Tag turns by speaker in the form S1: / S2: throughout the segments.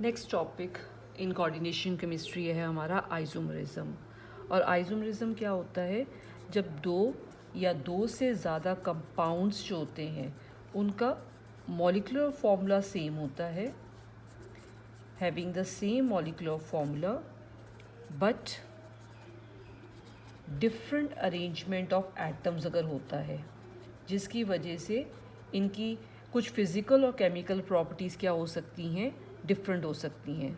S1: Next topic in coordination chemistry है हमारा isomerism. और आइसोमरिज्म क्या होता है? जब दो या दो से ज़्यादा कंपाउंड्स जो होते हैं उनका मॉलिक्यूलर फॉर्मूला सेम होता है, having the same molecular formula but different arrangement of atoms अगर होता है, जिसकी वजह से इनकी कुछ फिज़िकल और केमिकल प्रॉपर्टीज़ क्या हो सकती हैं, डिफरेंट हो सकती हैं।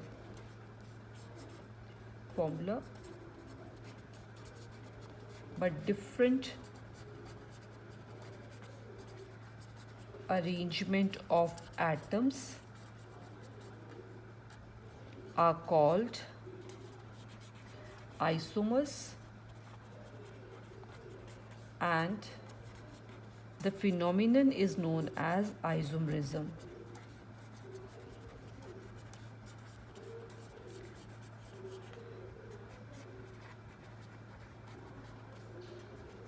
S1: Formula but different arrangement of atoms are called isomers, and the phenomenon is known as isomerism.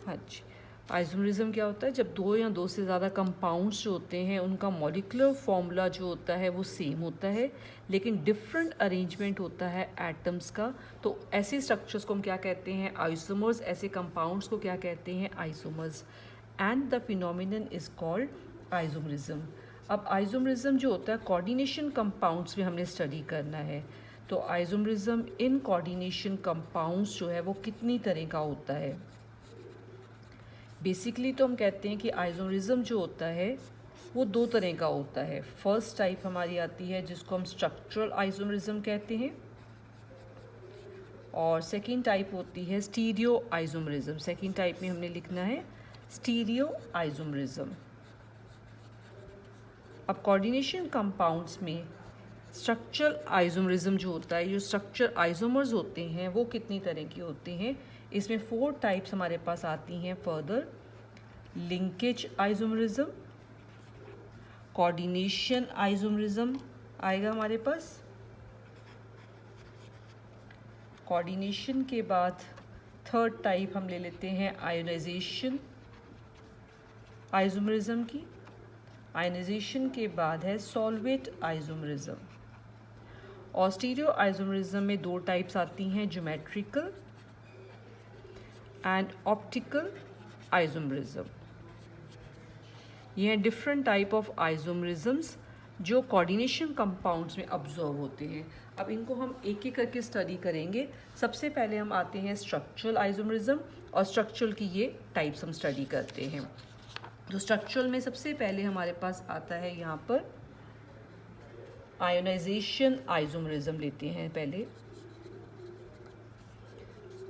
S1: हाँ जी, आइसोमरिज्म क्या होता है? जब दो या दो से ज़्यादा कंपाउंड्स जो होते हैं उनका मॉलिक्यूलर फॉर्मूला जो होता है वो सेम होता है, लेकिन डिफरेंट अरेंजमेंट होता है एटम्स का। तो ऐसे स्ट्रक्चर्स को हम क्या कहते हैं? आइसोमर्स। ऐसे कंपाउंड्स को क्या कहते हैं? Isomers. And the phenomenon is called isomerism. अब आइसोमरिज्म जो होता है कोऑर्डिनेशन कंपाउंड्स में हमने स्टडी करना है। तो आइसोमरिज्म इन कोऑर्डिनेशन कंपाउंड्स जो है वो कितनी तरह का होता है? बेसिकली तो हम कहते हैं कि आइसोमरिज्म जो होता है वो दो तरह का होता है। फर्स्ट टाइप हमारी आती है जिसको हम स्ट्रक्चरल आइसोमरिज्म कहते हैं, और सेकेंड टाइप होती है स्टीरियो आइसोमरिज्म। सेकेंड टाइप में हमने लिखना है स्टीरियो आइसोमरिज्म। अब कोऑर्डिनेशन कंपाउंड्स में स्ट्रक्चरल आइसोमरिज्म जो होता है, जो स्ट्रक्चर आइसोमर्स होते हैं वो कितनी तरह की होते हैं? इसमें 4 टाइप्स हमारे पास आती हैं further. Linkage isomerism, coordination isomerism आएगा हमारे पास। कोऑर्डिनेशन के बाद थर्ड टाइप हम ले लेते हैं आयोनाइजेशन आइसोमरिज्म की। आयोनाइजेशन के बाद है सॉल्वेट आइसोमरिज्म। और स्टीरियो आइसोमरिज्म में 2 टाइप्स आती हैं, ज्योमेट्रिकल एंड ऑप्टिकल आइसोमरिज्म। ये हैं डिफरेंट टाइप ऑफ आइसोमरिज्म्स जो कोऑर्डिनेशन कंपाउंड्स में ऑब्जर्व होते हैं। अब इनको हम एक एक करके स्टडी करेंगे। सबसे पहले हम आते हैं स्ट्रक्चरल आइसोमरिज्म, और स्ट्रक्चरल की ये टाइप्स हम स्टडी करते हैं। तो स्ट्रक्चरल में सबसे पहले हमारे पास आता है यहाँ पर आयोनाइजेशन आइसोमरिज्म लेते हैं पहले।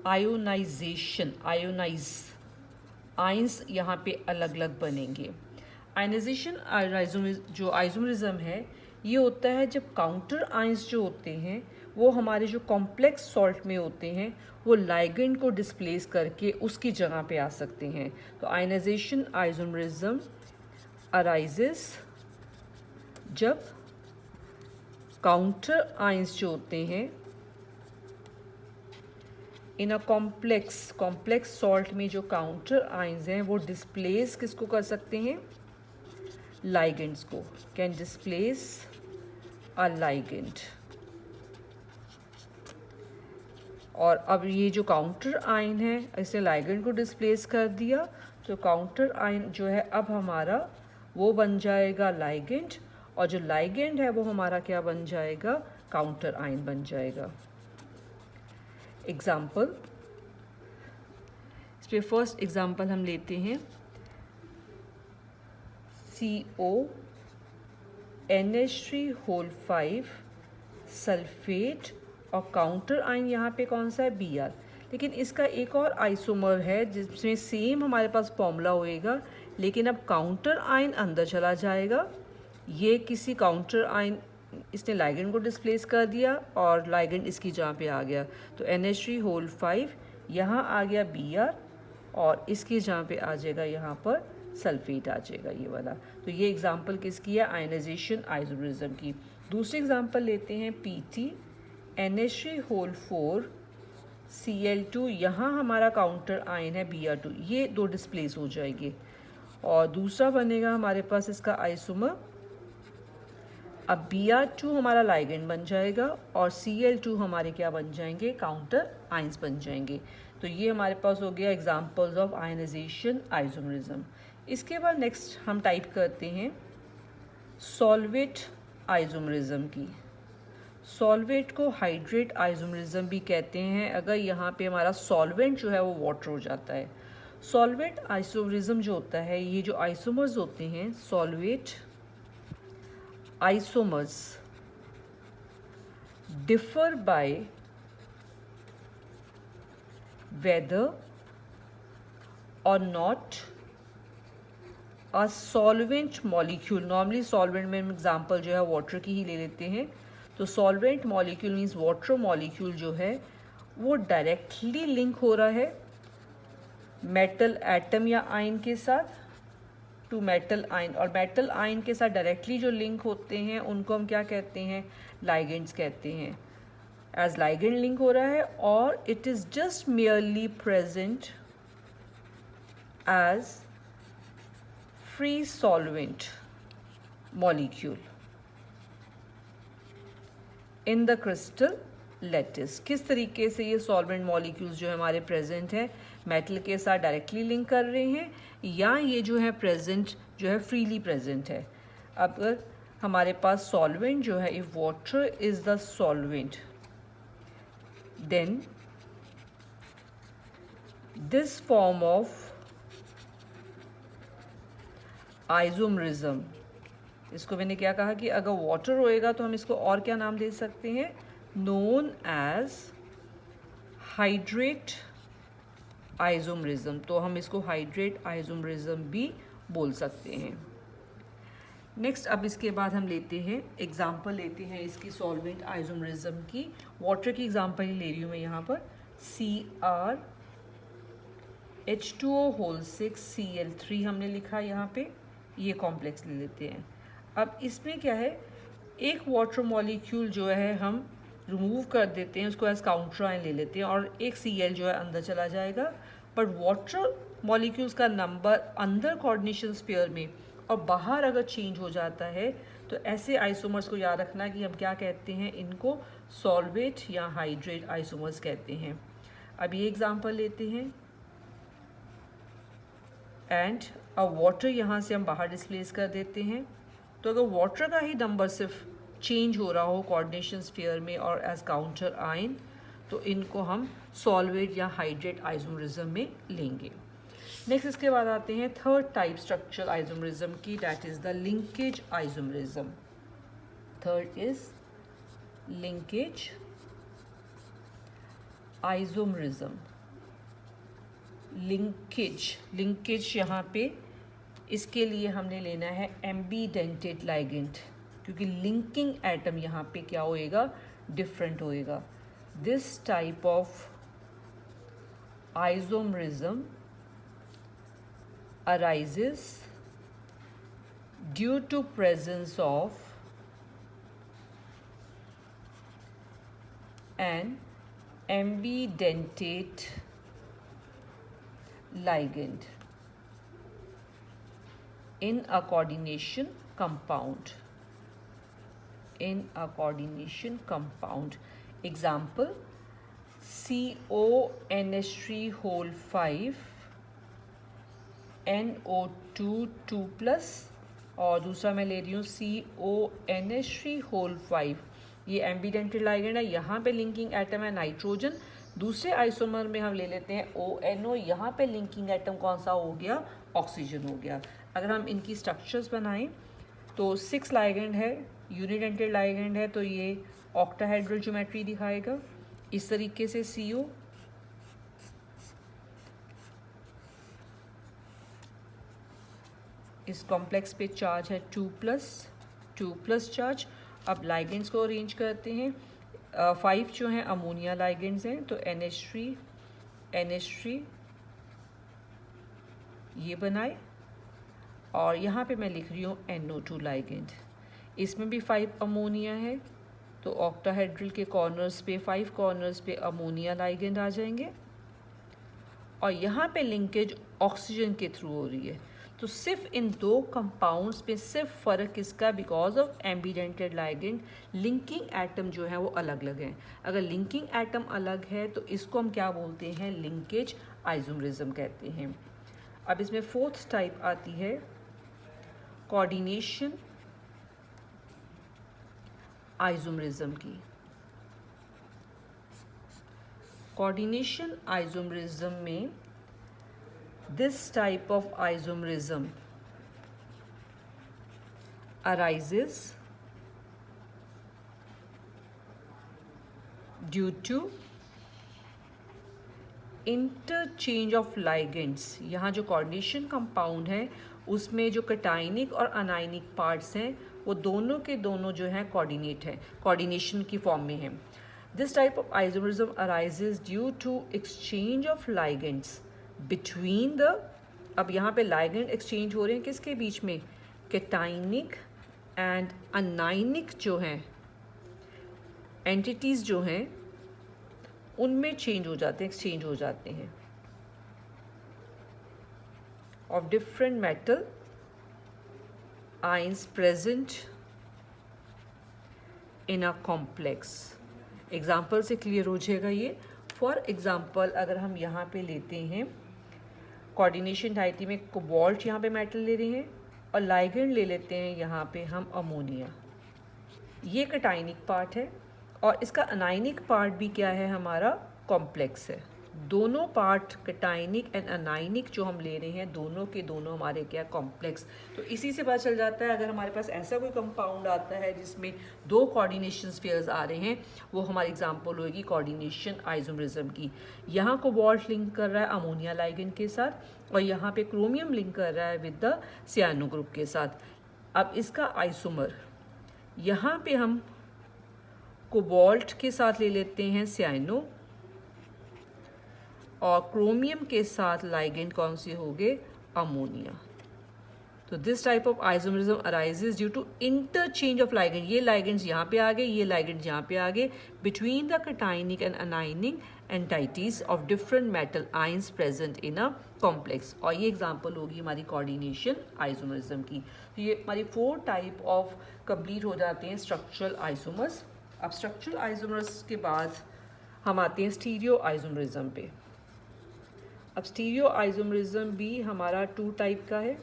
S1: आयोनाइजेशन, आयोनाइज, आइंस यहाँ पे अलग अलग बनेंगे। आयोनाइजेशन जो आइसोमरिज्म है ये होता है जब काउंटर आइंस जो होते हैं वो हमारे जो कॉम्प्लेक्स सॉल्ट में होते हैं वो लाइगेंड को डिस्प्लेस करके उसकी जगह पे आ सकते हैं। तो आयोनाइजेशन आइसोमरिज्म अराइजेस जब काउंटर आइंस जो होते हैं इन अ कॉम्प्लेक्स सॉल्ट में जो काउंटर आइंस हैं वो डिस्प्लेस किसको कर सकते हैं? लाइगेंड्स को। Can displace a ligand. और अब ये जो काउंटर आयन है इसने लाइगेंड को डिस्प्लेस कर दिया, तो काउंटर आयन जो है अब हमारा वो बन जाएगा लाइगेंड, और जो लाइगेंड है वो हमारा क्या बन जाएगा? काउंटर आयन बन जाएगा। एग्जाम्पल, इस पर फर्स्ट एग्जाम्पल हम लेते हैं CO NH3 सल्फेट, और काउंटर आयन यहाँ पे कौन सा है? Br। लेकिन इसका एक और आइसोमर है जिसमें सेम हमारे पास फॉर्मूला होएगा, लेकिन अब काउंटर आयन अंदर चला जाएगा। ये किसी काउंटर आयन, इसने लाइगेंड को डिस्प्लेस कर दिया और लाइगेंड इसकी जगह पे आ गया। तो NH3 यहाँ आ गया Br, और इसकी जगह पे आ जाएगा यहाँ पर सल्फेट आ जाएगा ये वाला। तो ये एग्जांपल किसकी है? आयोनाइजेशन आइसोमरिज्म की। दूसरी एग्जांपल लेते हैं PT NH3 Cl2, यहाँ हमारा काउंटर आयन है Br2, ये 2 डिस्प्लेस हो जाएंगे। और दूसरा बनेगा हमारे पास इसका आइसोमर अब Br2 हमारा लाइगेंड बन जाएगा और Cl2 हमारे क्या बन जाएंगे, काउंटर आइंस बन जाएंगे। तो ये हमारे पास हो गया एग्जांपल्स ऑफ आयनाइजेशन आइसोमरिज्म। इसके बाद नेक्स्ट हम टाइप करते हैं सॉल्वेट आइसोमरिज्म की। सॉल्वेट को हाइड्रेट आइसोमरिज्म भी कहते हैं अगर यहाँ पे हमारा सॉल्वेंट जो है वो वाटर हो जाता है। सॉल्वेट आइसोमरिज्म जो होता है, ये जो आइसोमर्स होते हैं solvate isomers differ by whether or not a solvent molecule, normally solvent में हम एग्जांपल जो है वाटर की ही ले लेते हैं, तो solvent molecule means water molecule जो है वो डायरेक्टली लिंक हो रहा है मेटल एटम या आयन के साथ टू मेटल आयन, और मेटल आयन के साथ डायरेक्टली जो लिंक होते हैं उनको हम क्या कहते हैं, लाइगेंड्स कहते हैं। एज लाइगेंड लिंक हो रहा है और it is just merely present as free solvent molecule in the crystal lattice. किस तरीके से ये सॉल्वेंट मॉलिक्यूल्स जो है हमारे प्रेजेंट हैं, मेटल के साथ डायरेक्टली लिंक कर रहे हैं या ये जो है प्रेजेंट जो है फ्रीली प्रेजेंट है। अगर हमारे पास सॉल्वेंट जो है, if water is the solvent then this form of isomerism, इसको मैंने क्या कहा कि अगर वाटर होएगा तो हम इसको और क्या नाम दे सकते हैं, नोन एज हाइड्रेट आइसोमरिज्म। तो हम इसको हाइड्रेट आइसोमरिज्म भी बोल सकते हैं। नेक्स्ट अब इसके बाद हम लेते हैं एग्जांपल लेते हैं इसकी सॉल्वेंट आइसोमरिज्म की। वाटर की एग्जांपल ही ले रही हूँ मैं यहाँ पर, CrH2O6Cl3 हमने लिखा यहाँ पे, ये कॉम्प्लेक्स ले लेते हैं। अब इसमें क्या है, एक वाटर मॉलिक्यूल जो है हम रिमूव कर देते हैं, उसको एज काउंटर आयन ले लेते हैं और एक Cl जो है अंदर चला जाएगा। बट वाटर मॉलिक्यूल्स का नंबर अंदर कोऑर्डिनेशन स्फीयर में और बाहर अगर चेंज हो जाता है तो ऐसे आइसोमर्स को याद रखना कि हम क्या कहते हैं, इनको सॉल्वेट या हाइड्रेट आइसोमर्स कहते हैं। अब ये एग्जांपल लेते हैं एंड अब वाटर यहाँ से हम बाहर डिस्प्लेस कर देते हैं। तो अगर वाटर का ही नंबर सिर्फ चेंज हो रहा हो कोऑर्डिनेशन स्फीयर में और एज काउंटर आयन, तो इनको हम सॉल्वेट या हाइड्रेट आइसोमरिज्म में लेंगे। नेक्स्ट इसके बाद आते हैं थर्ड टाइप स्ट्रक्चरल आइसोमरिज्म की, that is the linkage isomerism. Third is linkage isomerism. Linkage यहाँ पे इसके लिए हमने लेना है एम्बीडेंटेड लाइगेंड, क्योंकि लिंकिंग एटम यहाँ पे क्या होएगा, डिफरेंट होएगा। This type of isomerism arises due to presence of an ambidentate ligand in a coordination compound. Example, CONH3 NO2 2+, और दूसरा मैं ले रही हूँ CONH3 ये एम्बीडेंटेड लाइगेंड है, यहाँ पे लिंकिंग एटम है नाइट्रोजन। दूसरे आइसोमर में हम ले लेते हैं ONO, यहाँ पे लिंकिंग एटम कौन सा हो गया, ऑक्सीजन हो गया। अगर हम इनकी स्ट्रक्चर्स बनाएं तो 6 लाइगेंड है, यूनिडेंटेड लाइगेंड है, तो ये ऑक्टाहेड्रल ज्योमेट्री दिखाएगा इस तरीके से। CO इस कॉम्प्लेक्स पे चार्ज है 2+ चार्ज। अब लाइगेंड्स को अरेंज करते हैं। 5 जो हैं अमोनिया लाइगेंड्स हैं, तो NH3 ये बनाए, और यहाँ पे मैं लिख रही हूँ NO2 लाइगेंड। इसमें भी 5 अमोनिया है, तो ऑक्टाहेड्रल के कॉर्नर्स पे 5 कॉर्नर्स पे अमोनिया लाइगेंड आ जाएंगे, और यहाँ पे लिंकेज ऑक्सीजन के थ्रू हो रही है। तो सिर्फ इन दो कंपाउंड्स पे सिर्फ फ़र्क किसका, because of ambidentate ligand, linking atom जो है वो अलग अलग हैं। अगर लिंकिंग एटम अलग है तो इसको हम क्या बोलते हैं, लिंकेज आइसोमरिज्म कहते हैं। अब इसमें फोर्थ टाइप आती है कोऑर्डिनेशन आइसोमरिज्म की। कोऑर्डिनेशन आइसोमरिज्म में this type of isomerism arises due to interchange of ligands. यहाँ जो कोऑर्डिनेशन कंपाउंड है उसमें जो कटाइनिक और अनाइनिक पार्ट्स हैं वो दोनों के दोनों जो हैं कोऑर्डिनेट है, कोऑर्डिनेशन की फॉर्म में है। This type of isomerism arises due to exchange of ligands between the, अब यहाँ पे लाइगेंड एक्सचेंज हो रहे हैं किसके बीच में, कैटाइनिक एंड अनाइनिक जो हैं एंटिटीज़ जो हैं उनमें चेंज हो जाते हैं, एक्सचेंज हो जाते हैं of different metal ions present in a complex. Example से क्लियर हो जाएगा ये। फॉर एग्जाम्पल अगर हम यहाँ पे लेते हैं कोऑर्डिनेशन डायटी में कोबाल्ट यहाँ पे मेटल ले रहे हैं और लाइगेंड ले लेते हैं यहाँ पे हम अमोनिया, ये कैटाइनिक पार्ट है और इसका अनाइनिक पार्ट भी क्या है, हमारा कॉम्प्लेक्स है। दोनों पार्ट कैटाइनिक एंड अनाइनिक जो हम ले रहे हैं दोनों के दोनों हमारे क्या, कॉम्प्लेक्स। तो इसी से पता चल जाता है अगर हमारे पास ऐसा कोई कंपाउंड आता है जिसमें दो कोऑर्डिनेशन स्फीयर्स आ रहे हैं, वो हमारी एग्जांपल होगी कोऑर्डिनेशन आइसोमरिज्म की। यहाँ कोबाल्ट लिंक कर रहा है अमोनिया लाइगेंड के साथ और यहाँ पे क्रोमियम लिंक कर रहा है विद द सियानो ग्रुप के साथ। अब इसका आइसोमर यहाँ पे हम कोबाल्ट के साथ ले लेते हैं सियानो और क्रोमियम के साथ लाइगेंड कौन से हो गए, अमोनिया। तो this type of isomerism arises due to interchange of ligand. ये लाइगेंड्स यहाँ पे आ गए, ये लाइगेंड्स यहाँ पे आ गए between the cationic and anionic entities of different metal ions present in a complex. और ये एग्जांपल होगी हमारी कोऑर्डिनेशन आइसोमरिज्म की। तो ये हमारी 4 टाइप ऑफ कंप्लीट हो जाते हैं स्ट्रक्चरल आइसोमर्स। अब स्ट्रक्चरल आइसोमर्स के बाद हम आते हैं स्टीरियो आइसोमरिज्म पे। अब स्टीरियो आइसोमरिज्म भी हमारा 2 टाइप का है,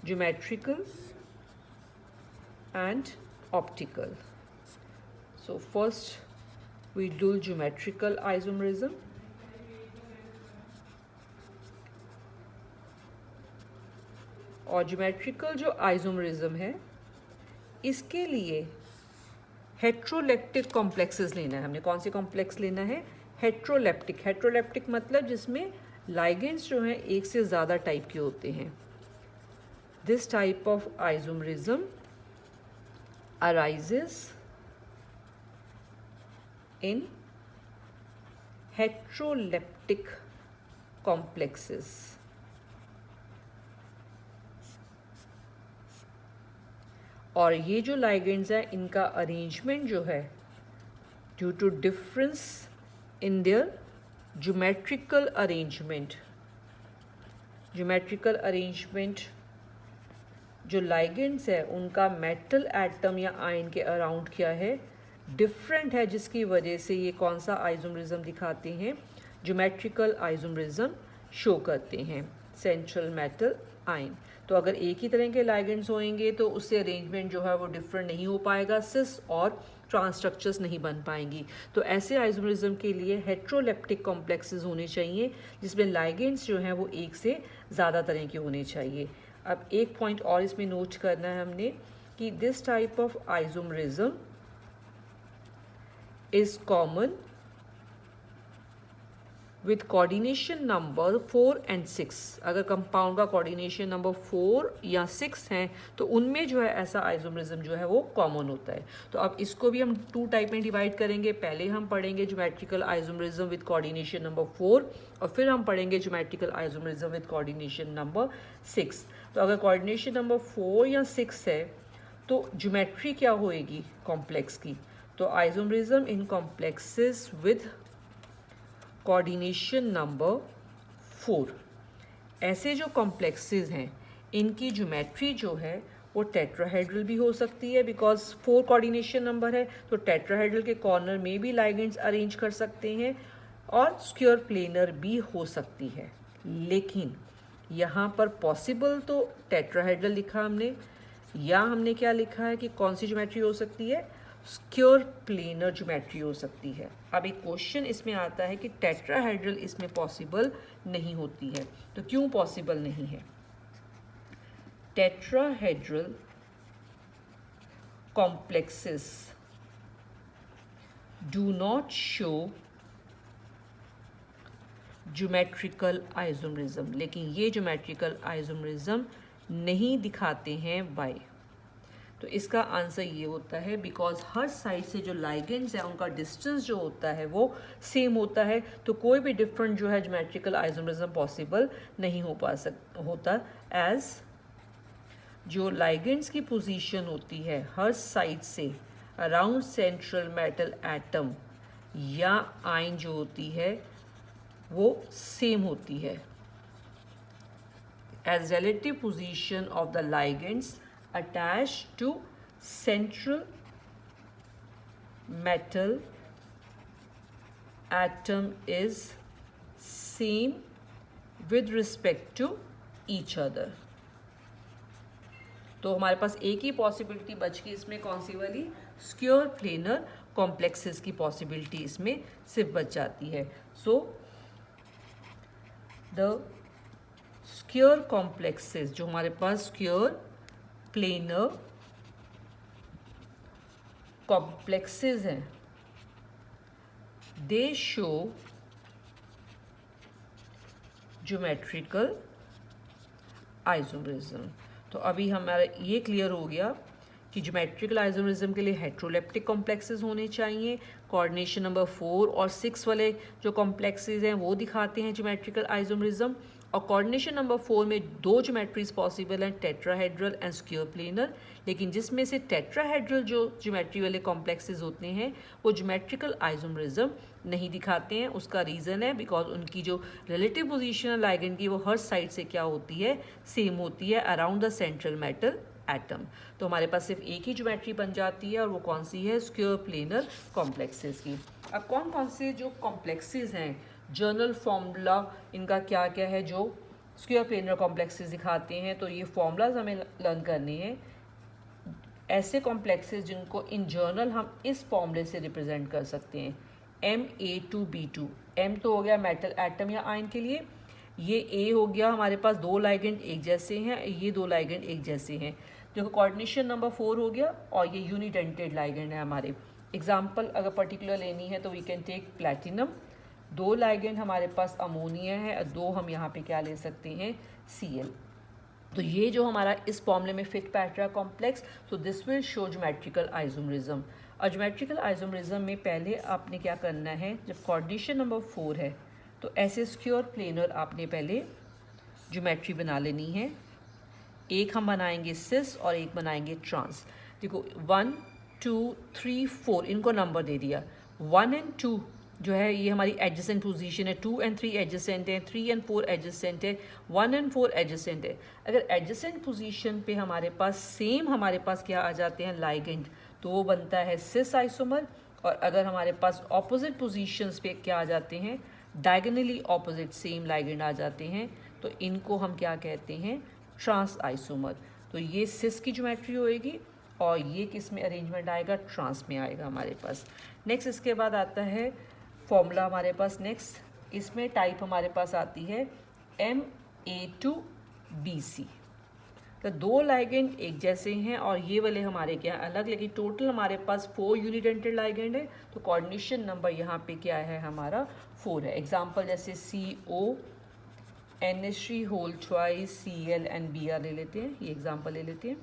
S1: geometrical and optical. So first we do geometrical isomerism. और ज्योमेट्रिकल जो आइसोमरिज्म है इसके लिए हेट्रोलेप्टिक कॉम्प्लेक्सेस लेना है हमने। कौन से कॉम्प्लेक्स लेना है, हेट्रोलेप्टिक। हेट्रोलेप्टिक मतलब जिसमें लाइगेंड्स जो हैं एक से ज़्यादा टाइप के होते हैं। This type of isomerism arises in heteroleptic complexes. और ये जो लाइगेंड्स हैं इनका अरेंजमेंट जो है due to difference in their geometrical arrangement. Geometrical arrangement जो लाइगेंड्स है उनका मेटल एटम या आयन के अराउंड क्या है, डिफरेंट है, जिसकी वजह से ये कौन सा आइसोमरिज्म दिखाते हैं, ज्योमेट्रिकल आइसोमरिज्म शो करते हैं सेंट्रल मेटल आयन। तो अगर एक ही तरह के लाइगेंड्स होंगे तो उससे अरेंजमेंट जो है वो डिफरेंट नहीं हो पाएगा, सिस और ट्रांस स्ट्रक्चर्स नहीं बन पाएंगी। तो ऐसे आइसोमरिज्म के लिए हेट्रोलेप्टिक कॉम्प्लेक्सेस होने चाहिए जिसमें लाइगेंड्स जो हैं वो एक से ज़्यादा तरह के होने चाहिए। अब एक पॉइंट और इसमें नोट करना है हमने कि this type of isomerism is common with coordination number 4 and 6। अगर कंपाउंड का कोऑर्डिनेशन नंबर 4 या 6 हैं तो उनमें जो है ऐसा आइसोमरिज्म जो है वो कॉमन होता है। तो अब इसको भी हम 2 टाइप में डिवाइड करेंगे। पहले हम पढ़ेंगे geometrical isomerism with coordination number 4 और फिर हम पढ़ेंगे geometrical isomerism with coordination number 6। तो अगर कोऑर्डिनेशन नंबर 4 या 6 है तो ज्योमेट्री क्या होएगी कॉम्प्लेक्स की, तो isomerism in complexes with coordination number 4 ऐसे जो कॉम्प्लेक्सेस हैं इनकी ज्योमेट्री जो है वो टेट्राहेड्रल भी हो सकती है, बिकॉज 4 कोऑर्डिनेशन नंबर है तो टेट्राहेड्रल के कॉर्नर में भी लाइगेंड्स अरेंज कर सकते हैं, और स्क्वायर प्लेनर भी हो सकती है। लेकिन यहाँ पर पॉसिबल तो टेट्राहेड्रल लिखा हमने, या हमने क्या लिखा है कि कौन सी ज्योमेट्री हो सकती है, स्क्वायर प्लेनर ज्योमेट्री हो सकती है। अब एक क्वेश्चन इसमें आता है कि टेट्राहेड्रल इसमें पॉसिबल नहीं होती है, तो क्यों पॉसिबल नहीं है? Tetrahedral complexes do not show geometrical isomerism, लेकिन ये ज्योमेट्रिकल आइसोमरिज्म नहीं दिखाते हैं। वाई? तो इसका आंसर ये होता है बिकॉज हर साइड से जो लाइगेंड्स हैं उनका डिस्टेंस जो होता है वो सेम होता है, तो कोई भी डिफरेंट जो है ज्योमेट्रिकल आइसोमरिज्म पॉसिबल नहीं होता एज जो लाइगेंड्स की पोजीशन होती है हर साइड से अराउंड सेंट्रल मेटल एटम या आयन जो होती है वो सेम होती है। As relative position of the ligands attached to central metal atom is same with respect to each other। तो हमारे पास एक ही पॉसिबिलिटी बच गई इसमें, कौन सी वाली? स्क्वायर प्लेनर कॉम्प्लेक्सेस की पॉसिबिलिटी इसमें सिर्फ बच जाती है। सो द स्क्वायर कॉम्प्लेक्सेस जो हमारे पास स्क्वायर प्लेनर कॉम्प्लेक्सेस हैं, दे शो ज्योमेट्रिकल आइसोमरिज्म। तो अभी हमारा ये क्लियर हो गया कि ज्योमेट्रिकल आइसोमरिज्म के लिए हेट्रोलेप्टिक कॉम्प्लेक्सेस होने चाहिए। कोऑर्डिनेशन नंबर 4 और 6 वाले जो कॉम्प्लेक्सेस हैं वो दिखाते हैं ज्योमेट्रिकल आइसोमरिज्म, और कोऑर्डिनेशन नंबर 4 में 2 ज्योमेट्रीज पॉसिबल हैं, टेट्राहेड्रल एंड स्क्वायर प्लेनर। लेकिन जिसमें से टेट्राहेड्रल जो ज्योमेट्री वाले कॉम्प्लेक्सेस होते हैं वो ज्योमेट्रिकल आइसोमरिज्म नहीं दिखाते हैं। उसका रीज़न है बिकॉज उनकी जो रिलेटिव पोजीशन है लाइगेंड की वो हर साइड से क्या होती है, सेम होती है around the central metal atom. तो हमारे पास सिर्फ एक ही ज्योमेट्री बन जाती है और वो कौन सी है? स्क्वायर प्लेनर कॉम्प्लेक्सेस की। अब कौन कौन से जो कॉम्प्लेक्सेस हैं, जर्नल फॉर्मूला इनका क्या क्या है जो स्क्वायर प्लेनर कॉम्प्लेक्सेस दिखाते हैं, तो ये फॉर्मूलाज हमें लर्न करने हैं। ऐसे कॉम्प्लेक्सेस जिनको इन जर्नल हम इस फॉर्मूले से रिप्रेजेंट कर सकते हैं, Ma2B2। M तो हो गया मेटल एटम या आयन के लिए, ये A हो गया हमारे पास 2 लाइगेंड एक जैसे हैं, ये 2 लाइगेंड एक जैसे हैं। देखो कोऑर्डिनेशन नंबर 4 हो गया और ये यूनिडेंटेड लाइगेंड है हमारे। एग्जाम्पल अगर पर्टिकुलर लेनी है तो we can take platinum, 2 ligand हमारे पास अमोनिया है और 2 हम यहाँ पे क्या ले सकते हैं, Cl। तो ये जो हमारा इस फॉर्मूले में फिट बैठ complex, so this will show geometrical isomerism. और ज्योमेट्रिकल आइसोमरिज्म में पहले आपने क्या करना है, जब कोऑर्डिनेशन नंबर 4 है तो ऐसे स्क्वायर प्लेनर आपने पहले ज्योमेट्री बना लेनी है। एक हम बनाएंगे सिस और एक बनाएंगे ट्रांस। देखो 1 2 3 4 इनको नंबर दे दिया। 1 और 2 जो है ये हमारी एडजेसेंट पोजीशन है, 2 और 3 एडजेसेंट है, 3 और 4 एडजेसेंट है, 1 और 4 एडजेसेंट है। अगर एडजेसेंट पोजीशन पे हमारे पास सेम हमारे पास क्या आ जाते हैं लाइगेंड, तो वो बनता है सिस आइसोमर। और अगर हमारे पास ऑपोजिट पोजीशंस पे क्या आ जाते हैं, डायगोनली ऑपोजिट सेम लाइगेंड आ जाते हैं, तो इनको हम क्या कहते हैं, ट्रांस आइसोमर। तो ये सिस की ज्योमेट्री होएगी और ये किस में अरेंजमेंट आएगा, ट्रांस में आएगा हमारे पास। नेक्स्ट इसके बाद आता है फॉर्मूला हमारे पास नेक्स्ट, इसमें टाइप हमारे पास आती है Ma2BC। तो 2 लाइगेंड एक जैसे हैं और ये वाले हमारे क्या अलग, लेकिन टोटल हमारे पास 4 यूनिडेंटेड लाइगेंड है, तो कोऑर्डिनेशन नंबर यहाँ पे क्या है हमारा 4 है। एग्जांपल जैसे CO NH3 whole twice Cl and Br ले लेते हैं, ये एग्जांपल ले लेते हैं।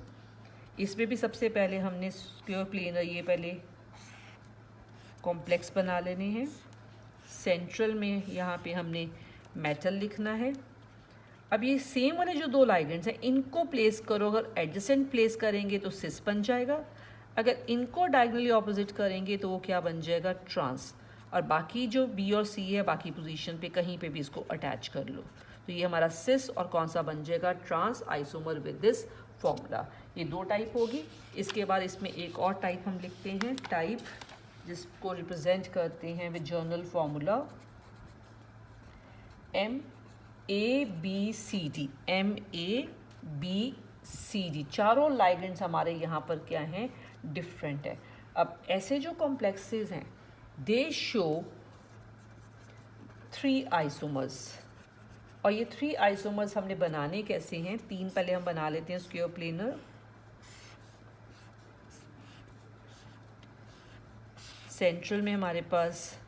S1: इसमें भी सबसे पहले हमने स्क्वायर प्लेनर ये पहले कॉम्प्लेक्स बना लेने हैं। सेंट्रल में यहाँ पे हमने मेटल लिखना है। अब ये सेम वाले जो 2 लाइगेंड्स हैं इनको प्लेस करो, अगर एडजेसेंट प्लेस करेंगे तो सिस बन जाएगा, अगर इनको डायगोनली ऑपोजिट करेंगे तो वो क्या बन जाएगा, ट्रांस। और बाकी जो B और C है बाकी पोजीशन पे कहीं पे भी इसको अटैच कर लो। तो ये हमारा सिस और कौन सा बन जाएगा, trans isomer with this formula. ये 2 टाइप होगी। इसके बाद इसमें एक और टाइप हम लिखते हैं, टाइप जिसको रिप्रेजेंट करते हैं with journal formula MABCD। MABCD चारों लाइगेंड्स हमारे यहाँ पर क्या हैं, डिफरेंट है। अब ऐसे जो कॉम्प्लेक्सेस हैं दे शो 3 आइसोमर्स, और ये 3 आइसोमर्स हमने बनाने कैसे हैं, 3 पहले हम बना लेते हैं स्क्वायर प्लेनर। सेंट्रल में हमारे पास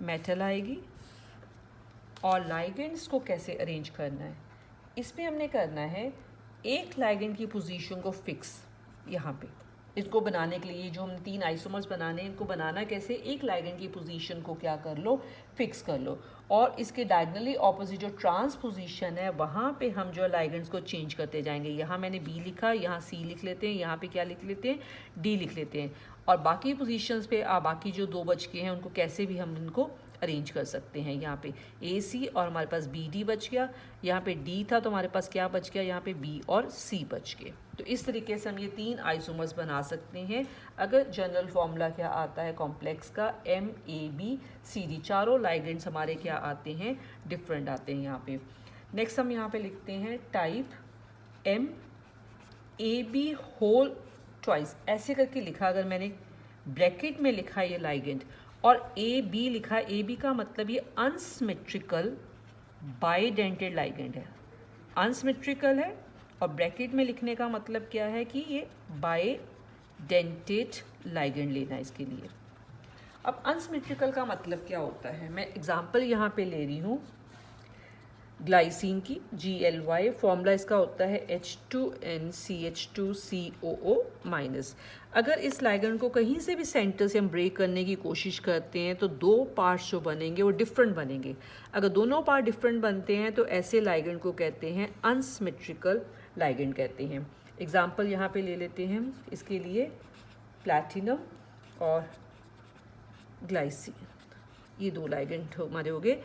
S1: मेटल आएगी, और लाइगेंड्स को कैसे अरेंज करना है, इसमें हमने करना है एक लाइगेंड की पोजीशन को फिक्स यहाँ पे। इसको बनाने के लिए जो हम 3 आइसोमर्स बनाने हैं, इनको बनाना कैसे, एक लाइगेंड की पोजीशन को क्या कर लो, फिक्स कर लो, और इसके डायगनली ऑपोजिट जो ट्रांस पोजीशन है वहाँ पे हम जो लाइगेंड्स को चेंज करते जाएंगे। यहाँ मैंने B लिखा, यहाँ C लिख लेते हैं, यहाँ पे क्या लिख लेते हैं, D लिख लेते हैं, और बाकी पोजीशंस पे बाकी जो 2 बच के हैं उनको कैसे भी हम इनको अरेंज कर सकते हैं। यहाँ पे AC और हमारे पास BD बच गया, यहाँ पे D था तो हमारे पास क्या बच गया, यहाँ पे B और C बच गए। तो इस तरीके से हम ये 3 आइसोमर्स बना सकते हैं अगर जनरल फॉर्मूला क्या आता है कॉम्प्लेक्स का, MABCD। चारों लाइगेंड्स हमारे क्या आते हैं, डिफरेंट आते हैं यहाँ पे। नेक्स्ट हम यहाँ पे लिखते हैं टाइप MAB होल ट्वाइस। ऐसे करके लिखा, अगर मैंने ब्रैकेट में लिखा ये लाइगेंड और AB लिखा, AB का मतलब ये अनसिमेट्रिकल बाइडेंटेड लाइगेंड है, अनसिमेट्रिकल है, और ब्रैकेट में लिखने का मतलब क्या है कि ये बाइडेंटेड लाइगेंड लेना है इसके लिए। अब अनसिमेट्रिकल का मतलब क्या होता है, मैं एग्जांपल यहाँ पे ले रही हूँ ग्लाइसिन की, GLY, फॉर्मूला इसका होता है H2NCH2COO-। अगर इस लाइगेंड को कहीं से भी सेंटर से हम ब्रेक करने की कोशिश करते हैं तो 2 पार्ट्स जो बनेंगे वो डिफरेंट बनेंगे। अगर दोनों पार्ट डिफरेंट बनते हैं तो ऐसे लाइगेंड को कहते हैं अनसिमेट्रिकल लाइगेंड कहते हैं। एग्जाम्पल यहाँ पे ले लेते हैं इसके लिए, प्लैटिनम और ग्लाइसिन, ये 2 लाइगेंड हमारे हो गए।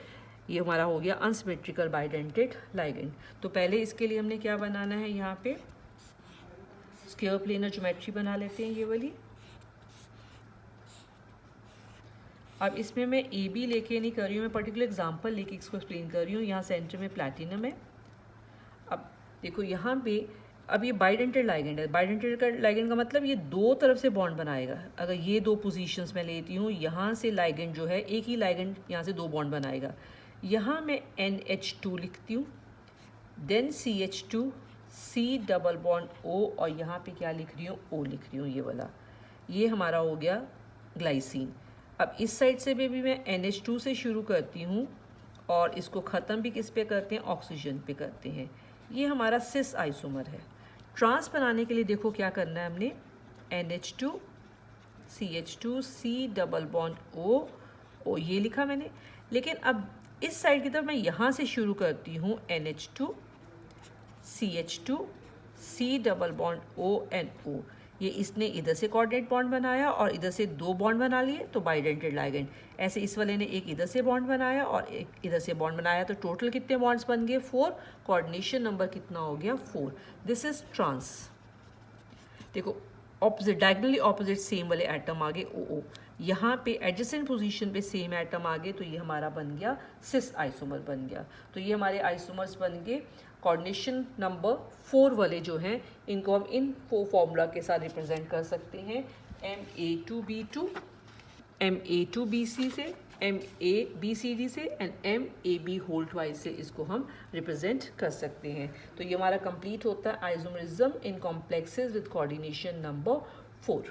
S1: ये हमारा हो गया अनसिमेट्रिकल बाइडेंटेड लाइगेंड। तो पहले इसके लिए हमने क्या बनाना है, यहाँ पे स्क्वायर प्लेनर ज्योमेट्री बना लेते हैं ये वाली। अब इसमें मैं AB लेके नहीं कर रही हूँ, मैं पर्टिकुलर एग्जांपल लेके इसको एक्सप्लेन कर रही हूँ। यहाँ सेंटर में प्लैटिनम है। अब देखो यहाँ पे, अब ये बाइडेंटेड लाइगेंड है। बाइडेंटेड लाइगेंड का मतलब ये 2 तरफ से बॉन्ड बनाएगा। अगर ये 2 पोजीशंस में लेती हूँ, यहाँ से लाइगेंड जो है, एक ही लाइगेंड यहाँ से 2 बॉन्ड बनाएगा। यहाँ मैं NH2 लिखती हूँ, then CH2, C double bond O, और यहाँ पे क्या लिख रही हूँ, O लिख रही हूँ, ये वाला। ये हमारा हो गया ग्लाइसिन। अब इस साइड से भी मैं NH2 से शुरू करती हूँ और इसको ख़त्म भी किस पे करते हैं, ऑक्सीजन पे करते हैं। ये हमारा सिस आइसोमर है। ट्रांस बनाने के लिए देखो क्या करना है हमने, NH2 CH2 C double bond O ये लिखा मैंने। लेकिन अब इस साइड की तरफ मैं यहाँ से शुरू करती हूँ, NH2 CH2 C double bond ONO। ये इसने इधर से कोऑर्डिनेट बॉन्ड बनाया और इधर से 2 बॉन्ड बना लिए, तो बाइडेंटेड लाइगेंड। ऐसे इस वाले ने एक इधर से बॉन्ड बनाया और एक इधर से बॉन्ड बनाया, तो टोटल कितने बॉन्ड्स बन गए, 4। कोऑर्डिनेशन नंबर कितना हो गया, 4। This is trans. देखो ऑपोजिट, डायगनली ऑपोजिट सेम वाले एटम आगे OO, यहाँ पे एडजेसेंट पोजीशन पे सेम एटम आगे, तो ये हमारा बन गया सिस आइसोमर बन गया। तो ये हमारे आइसोमर्स बन गए। कोऑर्डिनेशन नंबर 4 वाले जो हैं, इनको हम इन 4 फॉर्मूला के साथ रिप्रेजेंट कर सकते हैं, MA2B2, MA2BC से, MABCD से एंड MAB होल ट्वाइस से इसको हम रिप्रेजेंट कर सकते हैं। तो ये हमारा कंप्लीट होता है isomerism in complexes with coordination number 4।